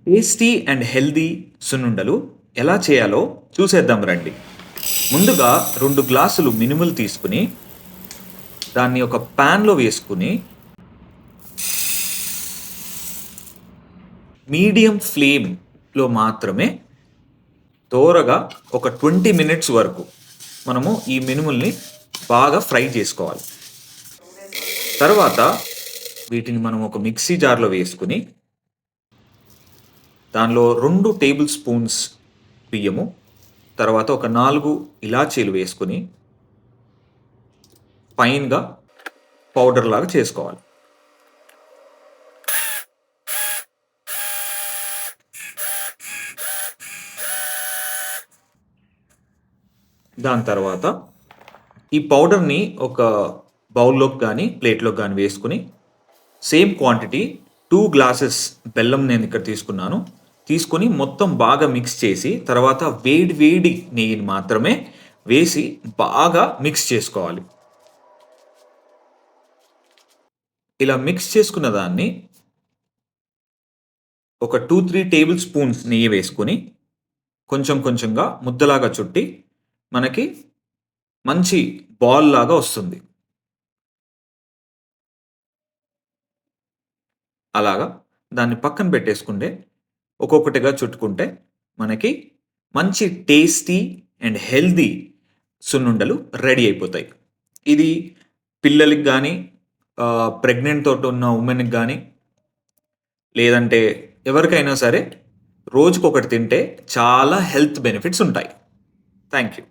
Tasty and healthy సున్నుండలు ఎలా చేయాలో చూసేద్దాం రండి. ముందుగా 2 గ్లాసులు మినుములు తీసుకుని దాన్ని ఒక ప్యాన్లో వేసుకుని మీడియం ఫ్లేమ్లో మాత్రమే దోరగా ఒక 20 మినిట్స్ వరకు మనము ఈ మినుముల్ని బాగా ఫ్రై చేసుకోవాలి. తర్వాత వీటిని మనం ఒక మిక్సీ జార్లో వేసుకుని దానిలో 2 టేబుల్ స్పూన్స్ బియ్యము, తర్వాత ఒక 4 ఇలాచీలు వేసుకుని ఫైన్గా పౌడర్ లాగా చేసుకోవాలి. దాని తర్వాత ఈ పౌడర్ని ఒక బౌల్లోకి కానీ ప్లేట్లోకి కానీ వేసుకుని సేమ్ క్వాంటిటీ 2 గ్లాసెస్ బెల్లం నేను ఇక్కడ తీసుకొని మొత్తం బాగా మిక్స్ చేసి తర్వాత వేడి నెయ్యిని మాత్రమే వేసి బాగా మిక్స్ చేసుకోవాలి. ఇలా మిక్స్ చేసుకున్న దాన్ని ఒక 2-3 టేబుల్ స్పూన్స్ నెయ్యి వేసుకొని కొంచెంగా ముద్దలాగా చుట్టి మనకి మంచి బాల్ లాగా వస్తుంది. అలాగా దాన్ని పక్కన పెట్టేసుకుంటే ఒక్కొక్కటిగా చుట్టుకుంటే మనకి మంచి టేస్టీ అండ్ హెల్దీ సున్నుండలు రెడీ అయిపోతాయి. ఇది పిల్లలకి కానీ ప్రెగ్నెంట్ తోటి ఉన్న ఉమెన్కి కానీ లేదంటే ఎవరికైనా సరే రోజుకొకటి తింటే చాలా హెల్త్ బెనిఫిట్స్ ఉంటాయి. Thank you.